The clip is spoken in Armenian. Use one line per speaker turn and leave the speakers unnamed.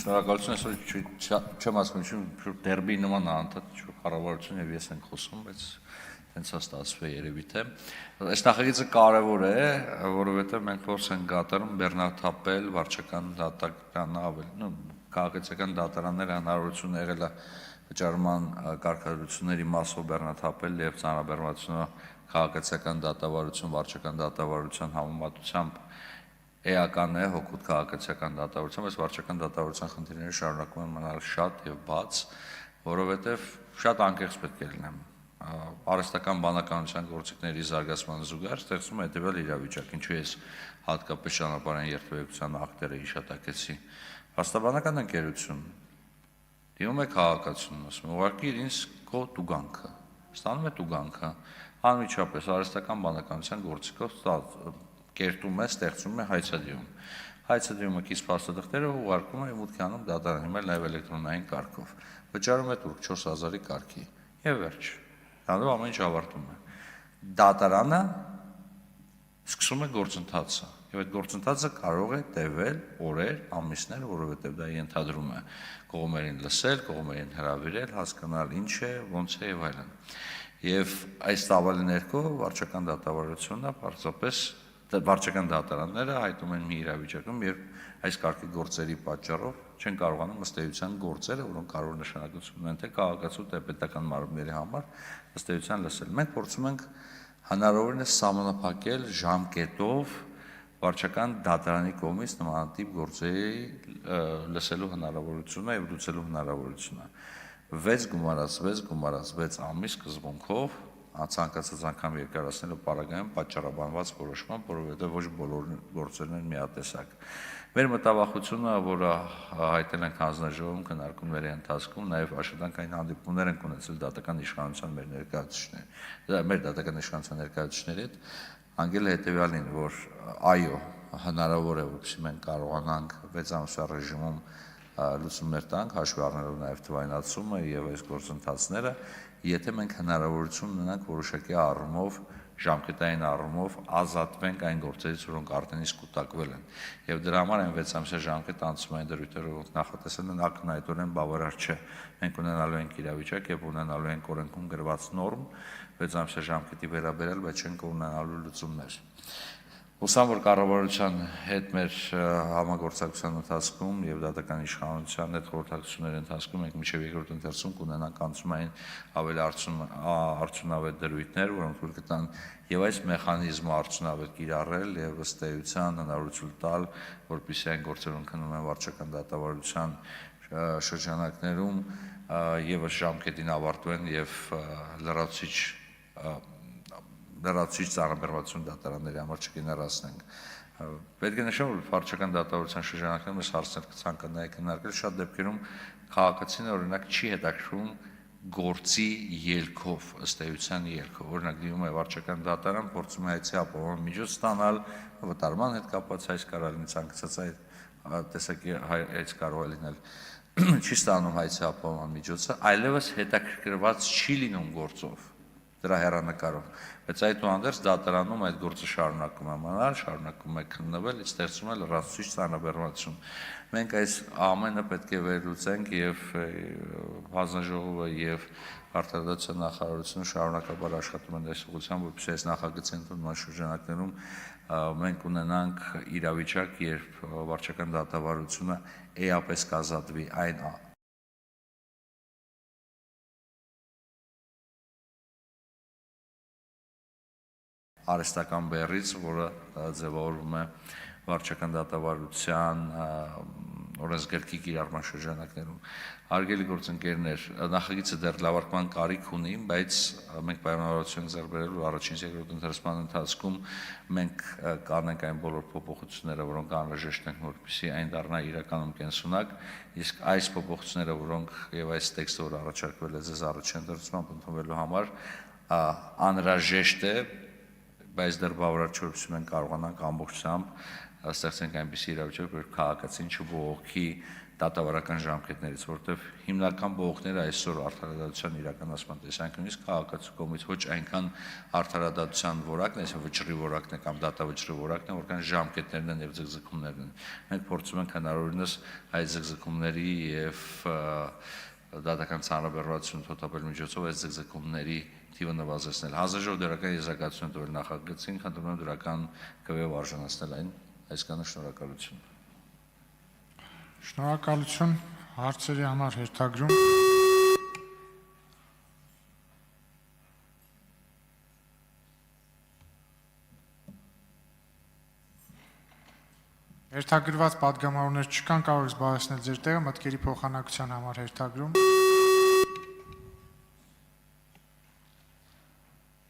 Շնորհակալություն, այսօր չեմ ասում, դերբի նման անդադ կառավարություն եւ ես ենք խոսում, բայց հենց հա ստացվում է երևի թե այս նախագիծը կարևոր է, որովհետեւ մենք փորձ ենք կատարում բեռնաթափել վարչական դատարանը ավելի, քաղաքացիական դատարանները հնարավորություն եղել է վճարման կարգադրությունների մասով բեռնաթափել եւ ծանրաբեռնվածությունը քաղաքացիական դատավարություն, վարչական դատավարության համեմատությամբ էական է հոգուտ քաղաքացիական դատավարության, բայց վարչական դատավարության խնդիրները շարունակում են մնալ շատ եւ բաց, որովհետեւ շատ անկեղծ պետք է լինեմ։ Արհեստական բանականության գործիքների զարգացման զուգահեռ ստեղծում է հետեւյալ իրավիճակ, ինչու ես հատկապես ճանապարհային երթևեկության ակտերը հիշատակեցի։ Փաստաբանական ընկերություն դիմում է քաղաքացուն, ասում է, ուղղակի ինձ քո տուգանքը, ստանում է տուգանքը, անմիջապես արհեստական բանականության գործիքով կերտում է, ստեղծում է հայցադիում։ Հայցադիումը կից փաստաթղթերը ուղարկում է մուտքի անում դատարան, հիմա նաև էլեկտրոնային կարգով։ Վճարում է տուրք 4000-ի կարգի։ Եվ վերջ։ Դրանով ամեն ինչ ավարտում է։ Դատարանը սկսում է գործընթացը։ Եվ այդ գործընթացը կարող է տևել օրեր, ամիսներ, որովհետև դա ենթադրում է կողմերին լսել, կողմերին հրավիրել, հասկանալ ինչ է, ոնց է եւ այլն։ Եվ այս ծավալի ներքո վարչական դատավարությունը պարզապես վարչական դատարանները հայտնում են մի իրավիճակում, երբ այս կարգի գործերի պատճառով չեն կարողանում ըստ էության գործերը, որոնք կարող նշանակություն ունեն թե քաղաքացու, թե պետական մարմինների համար, ըստ էության լսել։ Մենք փորձում ենք հնարավորինս սահմանափակել ժամկետով վարչական դատարանի կողմից նմանատիպ գործերի լսելու հնարավորությունը եւ լուծելու հնարավորությունը։ 6 ամիս սկզբունքով ցանկացած անգամ երկարացնելու պարագայում պատճառաբանված որոշման, որովհետև ոչ բոլոր գործերն են միատեսակ։ Մեր մտավախությունը, որը հայտնել ենք հանձնաժողովում քննարկումների ընթացքում, նաև աշխատանքային հանդիպումներ ենք ունեցել դատական իշխանության մեր դատական իշխանության ներկայացուցիչների հետ, անգել է հետևյալին, որ այո, հնարավոր է, որպեսզի մենք կարողանանք 6 ամսվա ռեժիմում լուծումներ տանք, հաշվի առնելով նաև թվայնացումը եւ այս գործընթացները, եթե մենք հնարավորություն ունենանք որոշակի առումով, ժամկետային առումով ազատվենք այն գործերից, որոնք արդեն իսկ կուտակվել են։ Եվ դրա համար այն 6 ամսյա ժամկետ անցումային դրույթները, որոնք նախատեսել են, ակնհայտորեն բավարար չէ։ Մենք ունենալու ենք իրավիճակ եւ ունենալու ենք օրենքում գրված նորմ 6 ամսյա ժամկետի վերաբերյալ, բայց չենք ունենալու լուծումներ։ Հուսամ, որ կառավարության հետ մեր համագործակցության ընթացքում եւ դատական իշխանության հետ խորհրդակցությունների ընթացքում մենք մինչեւ երկրորդ ընթերցում կունենանք անցումային ավելի արդյունավետ դրույթներ, որոնք թույլ կտան եւ այս մեխանիզմը արդյունավետ կիրառել եւ ըստ էության հնարավորություն տալ, որպեսզի այն գործերում քննում են վարչական դատավարության շրջանակներում եւս ժամկետին ավարտվեն եւ լրացուցիչ ծանրաբեռնվածություն դատարանների համար չկիրառենք։ Պետք է նշեմ, որ վարչական դատավարության շրջանակներում այս հարցեր կցանկանայի քննարկել, շատ դեպքերում քաղաքացին օրինակ չի հետաքրքրում գործի ելքով, ըստ էության ելքով։ Օրինակ դիմում է վարչական դատարան, փորձում է հայցի ապահովման միջոց ստանալ, վտարման հետ կապված հայց կարող լինի, ցանկացած այդ տեսակի հայց կարող է լինել, չի ստանում հայցի ապահովման միջոցը, այլևս հետաքրքրված չի լինում գործով, դրա հեռանկարով, բայց այդուհանդերձ դատարանում այդ գործը շարունակում է մնալ, շարունակում է քննվել, ստեղծում է լրացուցիչ ծանրաբեռնվածություն։ Մենք այս ամենը պետք է վերլուծենք եւ հանձնաժողովը եւ արտադրության նախարարությունը շարունակաբար աշխատում են այս ուղղությամբ, որպեսզի այս նախագծի ընդունման շրջանակներում մենք ունենանք իրավիճակ, երբ վարչական դատավարությունը էապես կազատվի այն արհեստական բեռից, որը ձևավորվում է վարչական դատավարության օրենսգրքի կիրառման շրջանակներում։ Հարգելի գործընկերներ, նախագիծը դեռ լավարկման կարիք ունի, բայց մենք պայմանավորություն ենք ձեռք բերել, որ առաջին երկրորդ ընթերցման ընթացքում մենք կանենք այն բոլոր փոփոխությունները, որոնք անհրաժեշտ են, որպեսզի այն դառնա իրականում կենսունակ, իսկ այս փոփոխությունները, որոնք եւ այս տեքստը, որ առաջարկվել է ձեզ առաջին ընթերցման ընդունվելու համար, անհրաժեշտ է, բայց դեռ բավարար չէ, որպեսզի մենք կարողանանք ամբողջությամբ ստեղծենք այնպիսի իրավիճակ, որ քաղաքացին չբողոքի դատավարական ժամկետներից, որովհետև հիմնական բողոքները այսօր արդարադատության իրականացման տեսանկյունից քաղաքացու կողմից ոչ այնքան արդարադատության որակն է, այսինքն վճռի որակն է կամ դատավճռի որակն է, որքան ժամկետներն են եւ ձգձգումներն են։ Մենք փորձում ենք հնարավորինս այդ ձգձգումների եւ դատական ծանրաբեռնվածություն թոթափել միջոցով այս ձգձգումների թիվը նվազեցնել։ Հանձնաժողով դրական եզրակացություն տվել նախագծին, խնդրում եմ դրական կվեով արժանացնել այն, այսքանը շնորհակալություն։
Շնորհակալություն, հարցերի համար հերթագրում։ Հերթագրված պատգամավորներ չկան, կարող եք զբաղեցնել ձեր տեղը, մտքերի փոխանակության համար հերթագրում։